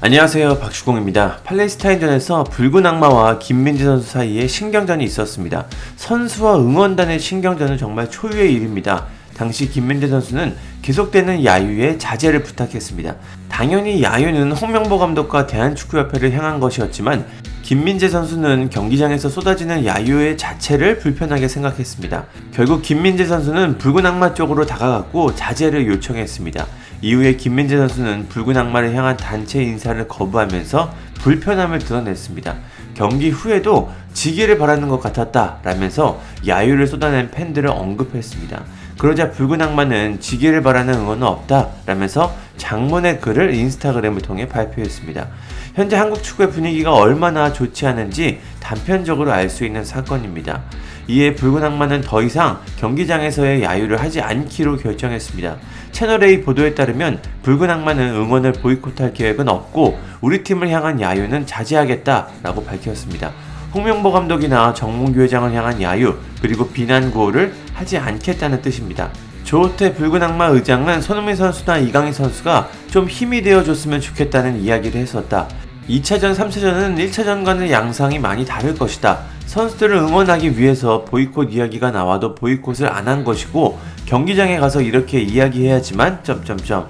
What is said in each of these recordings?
안녕하세요, 박주공입니다. 팔레스타인전에서 붉은 악마와 김민재 선수 사이에 신경전이 있었습니다. 선수와 응원단의 신경전은 정말 초유의 일입니다. 당시 김민재 선수는 계속되는 야유에 자제를 부탁했습니다. 당연히 야유는 홍명보 감독과 대한축구협회를 향한 것이었지만 김민재 선수는 경기장에서 쏟아지는 야유의 자체를 불편하게 생각했습니다. 결국 김민재 선수는 붉은 악마 쪽으로 다가갔고 자제를 요청했습니다. 이후에 김민재 선수는 붉은 악마를 향한 단체 인사를 거부하면서 불편함을 드러냈습니다. 경기 후에도 지기를 바라는 것 같았다 라면서 야유를 쏟아낸 팬들을 언급했습니다. 그러자 붉은 악마는 지기를 바라는 응원은 없다 라면서 장문의 글을 인스타그램을 통해 발표했습니다. 현재 한국 축구의 분위기가 얼마나 좋지 않은지 단편적으로 알 수 있는 사건입니다. 이에 붉은 악마는 더 이상 경기장에서의 야유를 하지 않기로 결정했습니다. 채널A 보도에 따르면 붉은 악마는 응원을 보이콧할 계획은 없고 우리 팀을 향한 야유는 자제하겠다라고 밝혔습니다. 홍명보 감독이나 정몽규 회장을 향한 야유 그리고 비난 구호를 하지 않겠다는 뜻입니다. 조호태 붉은 악마 의장은 손흥민 선수나 이강인 선수가 좀 힘이 되어줬으면 좋겠다는 이야기를 했었다. 2차전, 3차전은 1차전과는 양상이 많이 다를 것이다. 선수들을 응원하기 위해서 보이콧 이야기가 나와도 보이콧을 안 한 것이고 경기장에 가서 이렇게 이야기해야지만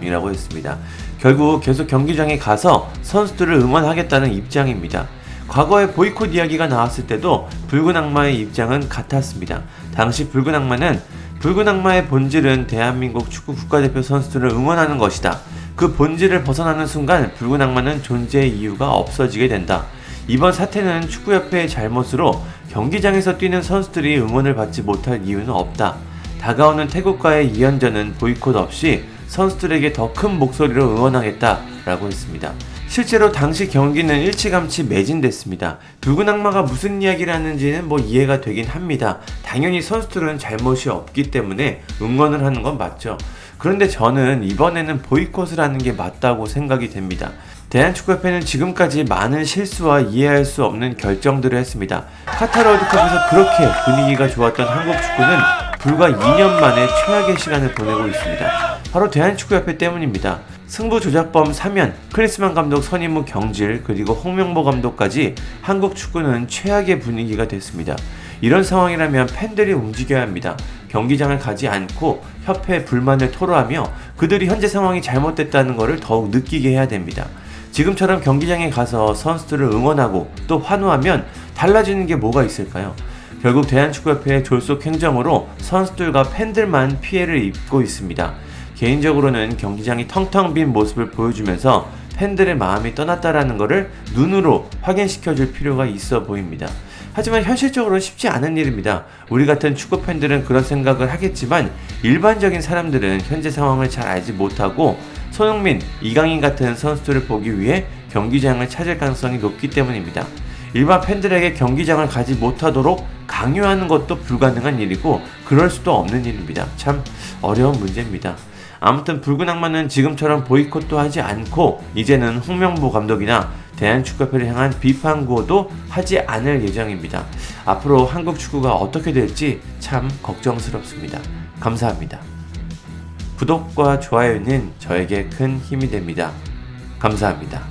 이라고 했습니다. 결국 계속 경기장에 가서 선수들을 응원하겠다는 입장입니다. 과거에 보이콧 이야기가 나왔을 때도 붉은 악마의 입장은 같았습니다. 당시 붉은 악마의 본질은 대한민국 축구 국가대표 선수들을 응원하는 것이다. 그 본질을 벗어나는 순간 붉은 악마는 존재의 이유가 없어지게 된다. 이번 사태는 축구협회의 잘못으로 경기장에서 뛰는 선수들이 응원을 받지 못할 이유는 없다. 다가오는 태국과의 2연전은 보이콧 없이 선수들에게 더 큰 목소리로 응원하겠다 라고 했습니다. 실제로 당시 경기는 일찌감치 매진됐습니다. 붉은 악마가 무슨 이야기를 하는지는 이해가 되긴 합니다. 당연히 선수들은 잘못이 없기 때문에 응원을 하는 건 맞죠. 그런데 저는 이번에는 보이콧을 하는 게 맞다고 생각이 됩니다. 대한축구협회는 지금까지 많은 실수와 이해할 수 없는 결정들을 했습니다. 카타르 월드컵에서 그렇게 분위기가 좋았던 한국 축구는 불과 2년 만에 최악의 시간을 보내고 있습니다. 바로 대한축구협회 때문입니다. 승부 조작범 사면, 크리스만 감독 선임 후 경질, 그리고 홍명보 감독까지 한국 축구는 최악의 분위기가 됐습니다. 이런 상황이라면 팬들이 움직여야 합니다. 경기장을 가지 않고 협회에 불만을 토로하며 그들이 현재 상황이 잘못됐다는 것을 더욱 느끼게 해야 됩니다. 지금처럼 경기장에 가서 선수들을 응원하고 또 환호하면 달라지는 게 뭐가 있을까요? 결국 대한축구협회의 졸속 행정으로 선수들과 팬들만 피해를 입고 있습니다. 개인적으로는 경기장이 텅텅 빈 모습을 보여주면서 팬들의 마음이 떠났다라는 것을 눈으로 확인시켜줄 필요가 있어 보입니다. 하지만 현실적으로는 쉽지 않은 일입니다. 우리 같은 축구 팬들은 그런 생각을 하겠지만 일반적인 사람들은 현재 상황을 잘 알지 못하고 손흥민, 이강인 같은 선수들을 보기 위해 경기장을 찾을 가능성이 높기 때문입니다. 일반 팬들에게 경기장을 가지 못하도록 강요하는 것도 불가능한 일이고 그럴 수도 없는 일입니다. 참 어려운 문제입니다. 아무튼 붉은 악마는 지금처럼 보이콧도 하지 않고 이제는 홍명보 감독이나 대한축구협회를 향한 비판 구호도 하지 않을 예정입니다. 앞으로 한국 축구가 어떻게 될지 참 걱정스럽습니다. 감사합니다. 구독과 좋아요는 저에게 큰 힘이 됩니다. 감사합니다.